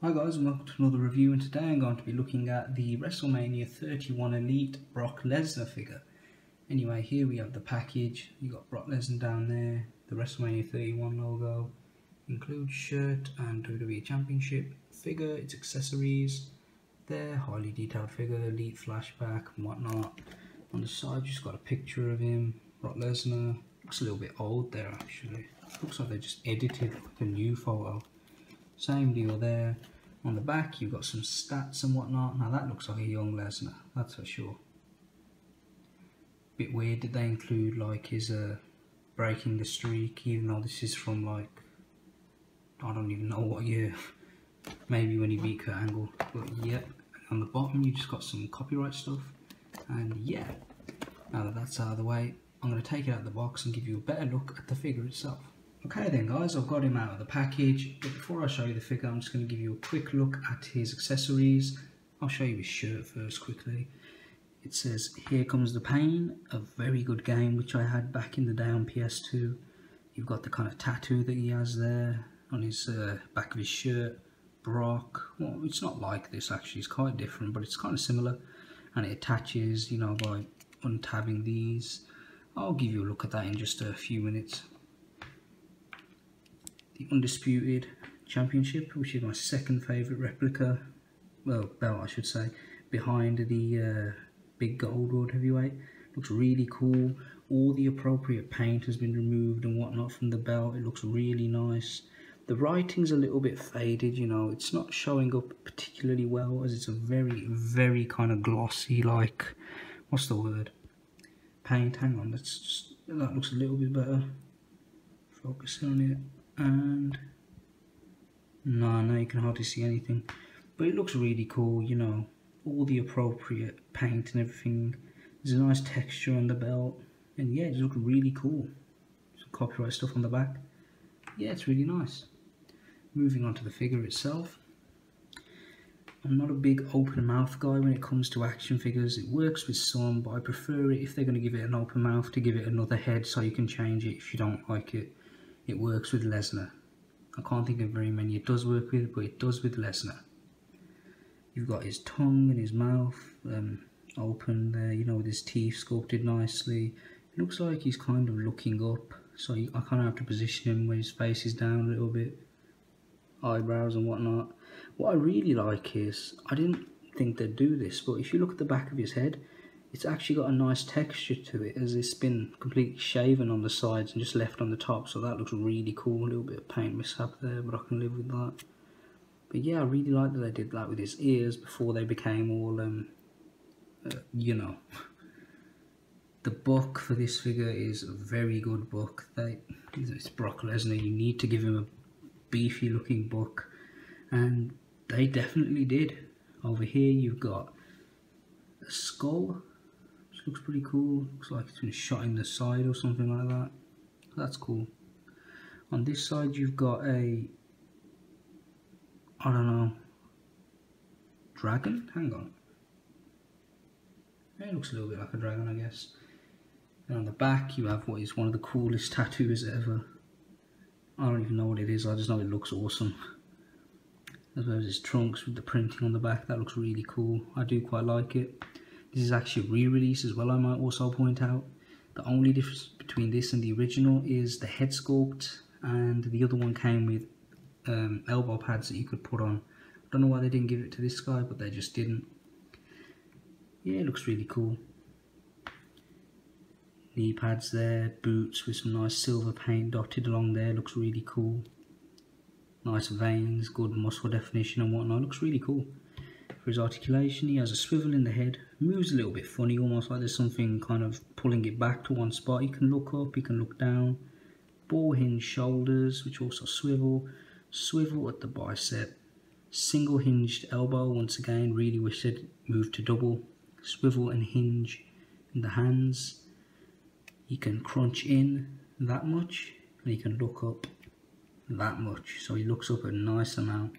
Hi guys, and welcome to another review, and today I'm going to be looking at the WrestleMania 31 Elite Brock Lesnar figure. Anyway, here we have the package. You got Brock Lesnar down there, the WrestleMania 31 logo, includes shirt and WWE Championship figure, its accessories there, highly detailed figure, Elite flashback and whatnot. On the side, just got a picture of him, Brock Lesnar. Looks a little bit old there actually. Looks like they just edited like a new photo. Same deal there. On the back, you've got some stats and whatnot. Now that looks like a young Lesnar, that's for sure. Bit weird that they include like his breaking the streak, even though this is from like, I don't even know what year. Maybe when he beat Kurt Angle. But yeah, on the bottom you just got some copyright stuff. And yeah, now that that's out of the way, I'm going to take it out of the box and give you a better look at the figure itself. Okay then guys, I've got him out of the package, but before I show you the figure, I'm just going to give you a quick look at his accessories. I'll show you his shirt first quickly. It says, "Here Comes the Pain," a very good game which I had back in the day on PS2. You've got the kind of tattoo that he has there on his back of his shirt. Brock, well, it's not like this actually, it's quite different, but it's kind of similar. And it attaches, you know, by untabbing these. I'll give you a look at that in just a few minutes. The Undisputed Championship, which is my second favourite replica, well, belt I should say, behind the big gold World Heavyweight. Looks really cool. All the appropriate paint has been removed and whatnot from the belt. It looks really nice. The writing's a little bit faded, you know, it's not showing up particularly well, as it's a very kind of glossy, like, what's the word? Paint. Hang on, that looks a little bit better. Focusing on it. And no, you can hardly see anything, but it looks really cool, you know, all the appropriate paint and everything. There's a nice texture on the belt, and yeah, it looks really cool. Some copyright stuff on the back. Yeah, it's really nice. Moving on to the figure itself. I'm not a big open mouth guy when it comes to action figures. It works with some, but I prefer it, if they're going to give it an open mouth, to give it another head so you can change it if you don't like it. It works with Lesnar. I can't think of very many it does work with, but it does with Lesnar. You've got his tongue and his mouth open there, you know, with his teeth sculpted nicely. It looks like he's kind of looking up, so I kind of have to position him where his face is down a little bit. Eyebrows and whatnot. What I really like is, I didn't think they'd do this, but if you look at the back of his head, it's actually got a nice texture to it, as it's been completely shaven on the sides and just left on the top, so that looks really cool. A little bit of paint mishap there, but I can live with that. But yeah, I really like that they did that with his ears before they became all, you know. The book for this figure is a very good book. It's Brock Lesnar, you need to give him a beefy looking book, and they definitely did. Over here you've got a skull. Looks pretty cool. Looks like it's been shot in the side or something like that. That's cool. On this side you've got a, I don't know, dragon? Hang on. It looks a little bit like a dragon, I guess. And on the back you have what is one of the coolest tattoos ever. I don't even know what it is, I just know it looks awesome. As well as his trunks with the printing on the back, that looks really cool. I do quite like it. This is actually a re-release as well, I might also point out. The only difference between this and the original is the head sculpt, and the other one came with elbow pads that you could put on. I don't know why they didn't give it to this guy, but they just didn't. Yeah, it looks really cool. Knee pads there, boots with some nice silver paint dotted along there, looks really cool. Nice veins, good muscle definition and whatnot, looks really cool. For his articulation, he has a swivel in the head, moves a little bit funny, almost like there's something kind of pulling it back to one spot. He can look up, he can look down. Ball hinge shoulders, which also swivel. Swivel at the bicep. Single hinged elbow, once again, really wish they'd moved to double. Swivel and hinge in the hands. He can crunch in that much, and he can look up that much, so he looks up a nice amount.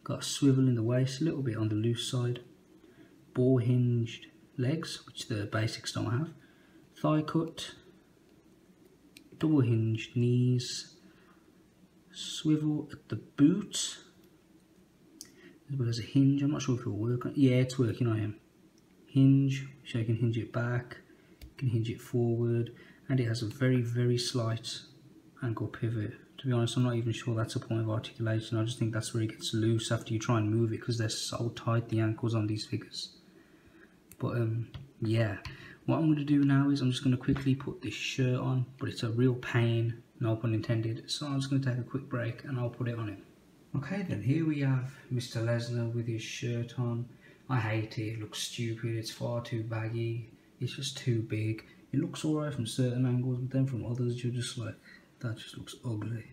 Got a swivel in the waist, a little bit on the loose side. Ball hinged legs, which the basics don't have. Thigh cut. Double hinged knees. Swivel at the boot. as well as a hinge. I'm not sure if it'll work. Yeah, it's working on him. Hinge, so you can hinge it back, you can hinge it forward, and it has a very, very slight ankle pivot. To be honest, I'm not even sure that's a point of articulation. I just think that's where it gets loose after you try and move it, because they're so tight, the ankles on these figures. But yeah, what I'm going to do now is I'm just going to quickly put this shirt on, but it's a real pain, no pun intended, so I'm just going to take a quick break and I'll put it on him. Okay then, here we have Mr. Lesnar with his shirt on. I hate it, it looks stupid, it's far too baggy, it's just too big. It looks alright from certain angles, but then from others you're just like, that just looks ugly.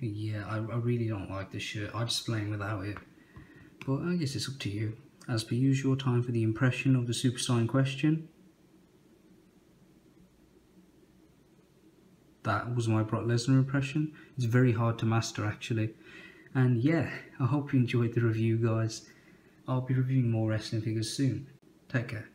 But yeah, I really don't like this shirt. I'd just play without it. But I guess it's up to you. As per usual, time for the impression of the superstar in question. That was my Brock Lesnar impression. It's very hard to master actually. And yeah, I hope you enjoyed the review, guys. I'll be reviewing more wrestling figures soon. Take care.